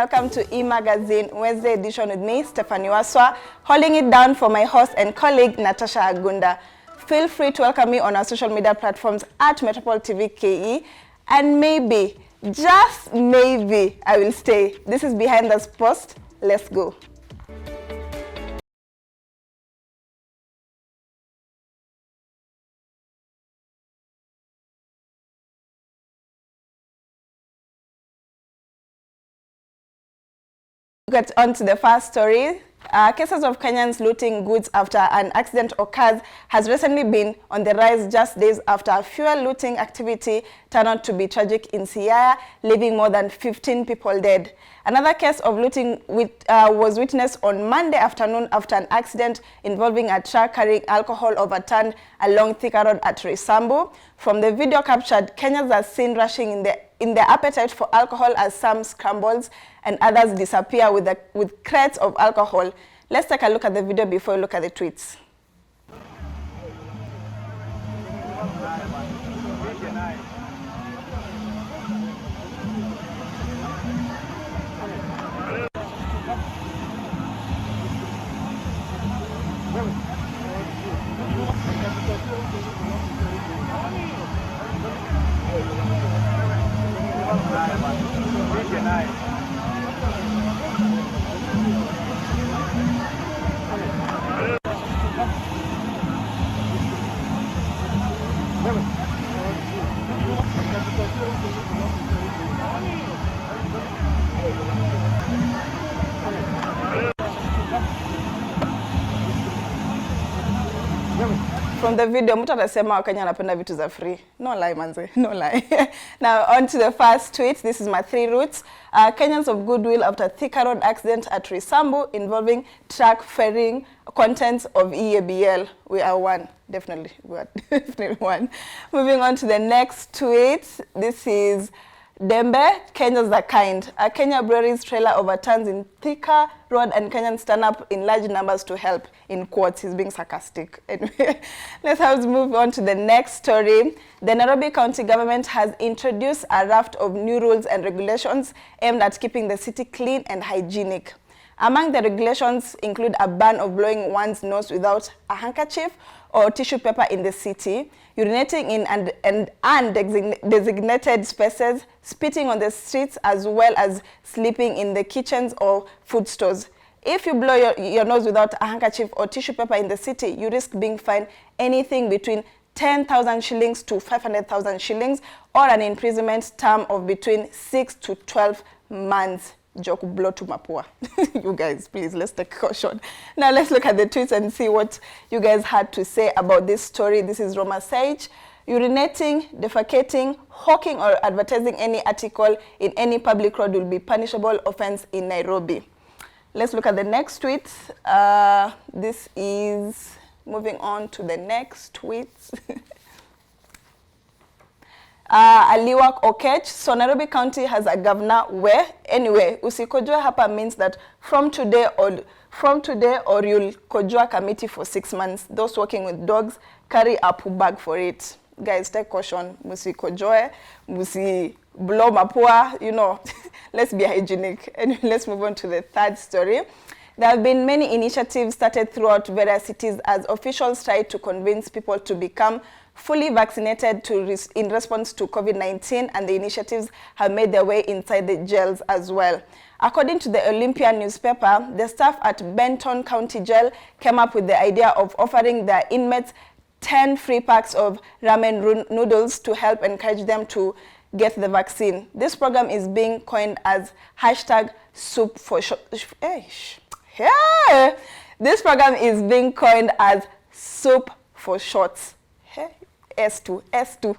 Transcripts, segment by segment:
welcome to E-Magazine Wednesday edition with me, Stephanie Waswa, holding it down for my host and colleague, Natasha Agunda. Feel free to welcome me on our social media platforms at Metropole TV KE, and maybe, just maybe, I will stay. This is Behind Us Post. Let's go. Get on to the first story. Cases of Kenyans looting goods after an accident occurs has recently been on the rise just days after a fuel looting activity turned out to be tragic in Siaya, leaving more than 15 people dead. Another case of looting was witnessed on Monday afternoon after an accident involving a truck carrying alcohol overturned along Thika Road at Roysambu. From the video captured, Kenyans are seen rushing in their appetite for alcohol as some scrambles and others disappear with crates of alcohol. Let's take a look at the video before we look at the tweets. From the video, mtu atasema Wakenya anapenda vitu za free. No lie, manze. No lie. Now, on to the first tweet. This is my three routes. Kenyans of goodwill after Thika Road accident at Roysambu involving truck ferrying contents of EABL. We are one. Definitely. We are definitely one. Moving on to the next tweet. This is Dembe, Kenyans are kind. A Kenya brewery's trailer overturns in Thika Road and Kenyans stand up in large numbers to help. In quotes, he's being sarcastic. Anyway, let's move on to the next story. The Nairobi County government has introduced a raft of new rules and regulations aimed at keeping the city clean and hygienic. Among the regulations include a ban of blowing one's nose without a handkerchief or tissue paper in the city, urinating in undesignated spaces, spitting on the streets, as well as sleeping in the kitchens or food stores. If you blow your nose without a handkerchief or tissue paper in the city, you risk being fined anything between 10,000 shillings to 500,000 shillings or an imprisonment term of between 6 to 12 months. Joke blow to mapua. You guys, please, let's take caution. Now let's look at the tweets and see what you guys had to say about this story. This is Roma Sage. Urinating, defecating, hawking or advertising any article in any public road will be punishable offense in Nairobi. Let's look at the next tweet. This is moving on to the next tweets. Aliwak Okech. So Nairobi County has a governor where, anyway, usikojua hapa means that from today or you'll kojua committee for 6 months. Those working with dogs carry a poo bag for it. Guys, take caution. Musikojoe, musi blow mapua, you know. Let's be hygienic. Anyway, let's move on to the third story. There have been many initiatives started throughout various cities as officials try to convince people to become fully vaccinated in response to COVID-19, and the initiatives have made their way inside the jails as well. According to the Olympian newspaper, the staff at Benton County Jail came up with the idea of offering their inmates 10 free packs of ramen noodles to help encourage them to get the vaccine. This program is being coined as #soup for This program is being coined as soup for shorts. S2.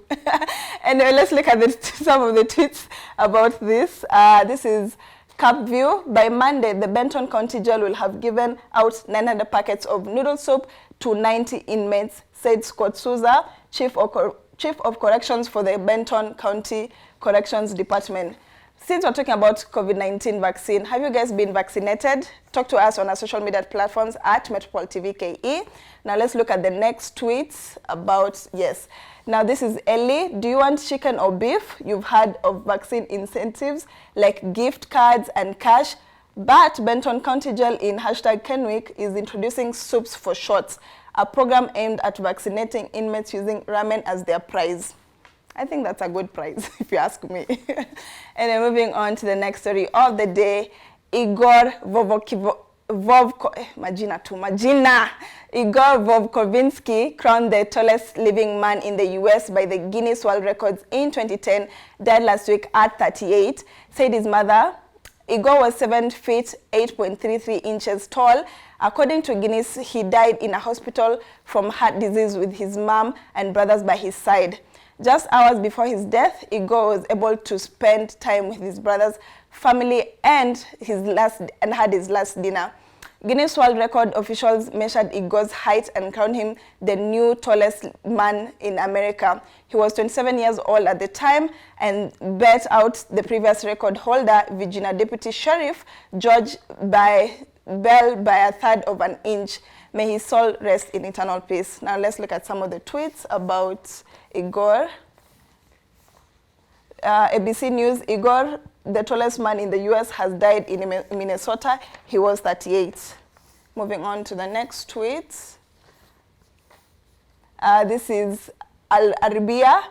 Anyway, let's look at some of the tweets about this. This is Cap View. By Monday, the Benton County Jail will have given out 900 packets of noodle soup to 90 inmates, said Scott Souza, Chief of Corrections for the Benton County Corrections Department. Since we're talking about COVID-19 vaccine, have you guys been vaccinated? Talk to us on our social media platforms at Metropole TV KE. Now let's look at the next tweets about, yes. Now this is Ellie. Do you want chicken or beef? You've heard of vaccine incentives like gift cards and cash. But Benton County Jail in #Kenweek is introducing soups for shots, a program aimed at vaccinating inmates using ramen as their prize. I think that's a good prize, if you ask me. And then moving on to the next story of the day, Igor Vovkovinsky, crowned the tallest living man in the US by the Guinness World Records in 2010, died last week at 38, said his mother. Igor was 7 feet, 8.33 inches tall. According to Guinness, he died in a hospital from heart disease with his mom and brothers by his side. Just hours before his death, Igor was able to spend time with his brothers, family, and had his last dinner. Guinness World Record officials measured Igor's height and crowned him the new tallest man in America. He was 27 years old at the time and bet out the previous record holder, Virginia Deputy Sheriff George Bell, by a third of an inch. May his soul rest in eternal peace. Now let's look at some of the tweets about Igor. ABC News, Igor, the tallest man in the US, has died in Minnesota. He was 38. Moving on to the next tweet. This is Al-Arabia.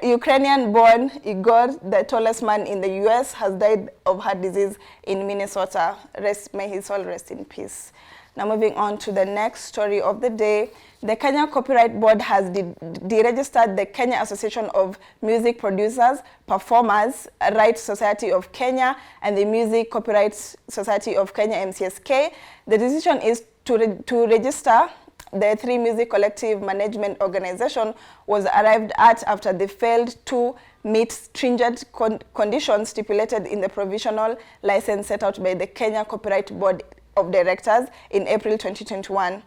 Ukrainian-born Igor, the tallest man in the US, has died of heart disease in Minnesota. May his soul rest in peace. Now moving on to the next story of the day. The Kenya Copyright Board has deregistered the Kenya Association of Music Producers, Performers, Rights Society of Kenya, and the Music Copyright Society of Kenya, MCSK. The decision is to register the three music collective management organization was arrived at after they failed to meet stringent conditions stipulated in the provisional license set out by the Kenya Copyright Board of Directors in April 2021.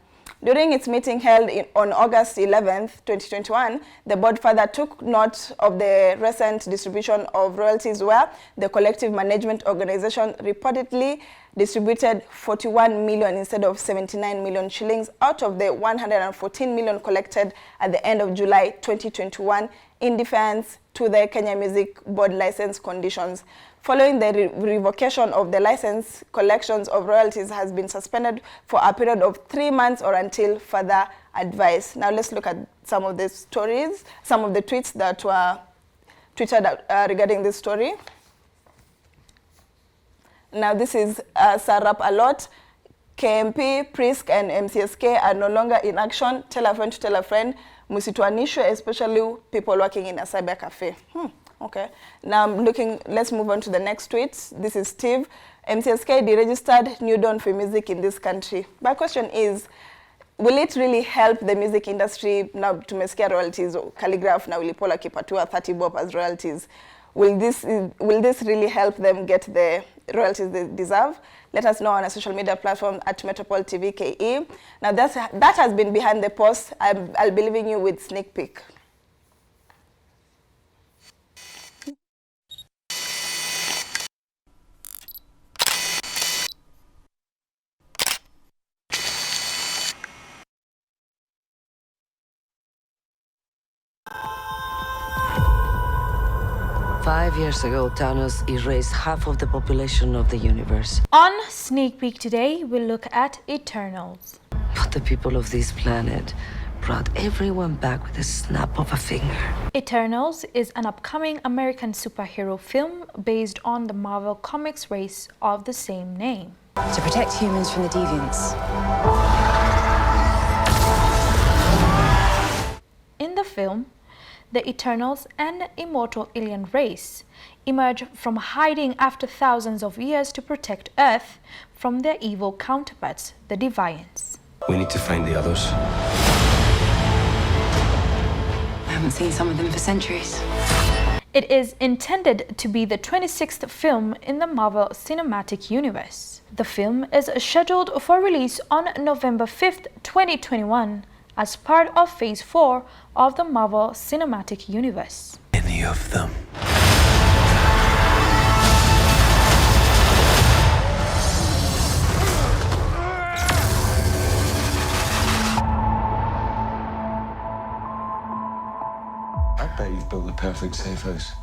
During its meeting held on August 11, 2021, the board further took note of the recent distribution of royalties where the collective management organization reportedly distributed 41 million instead of 79 million shillings out of the 114 million collected at the end of July 2021 in defiance to the Kenya Music Board license conditions. Following the revocation of the license, collections of royalties has been suspended for a period of 3 months or until further advice. Now let's look at some of the stories, some of the tweets that were tweeted regarding this story. Now this is Sarap Alot. KMP, Prisk, and MCSK are no longer in action. Tell a friend to tell a friend. Musituanishwe, especially people working in a cyber cafe. Okay. Now let's move on to the next tweet. This is Steve. MCSK deregistered New Dawn for music in this country. My question is, will it really help the music industry? Now tumesikia royalties, Calligraph na ulipola kipatiwa 30 bob as royalties. Will this really help them get the royalties they deserve? Let us know on our social media platform at Metropole TV KE. Now that has been behind the post. I'll be leaving you with sneak peek. Five years ago, Thanos erased half of the population of the universe. On Sneak Peek today, we'll look at Eternals. But the people of this planet brought everyone back with a snap of a finger. Eternals is an upcoming American superhero film based on the Marvel Comics race of the same name. To protect humans from the deviants. In the film, the Eternals, an immortal alien race, emerge from hiding after thousands of years to protect Earth from their evil counterparts, the Deviants. We need to find the others. I haven't seen some of them for centuries. It is intended to be the 26th film in the Marvel Cinematic Universe. The film is scheduled for release on November 5th, 2021, as part of Phase 4 of the Marvel Cinematic Universe. Any of them. built the perfect safe house.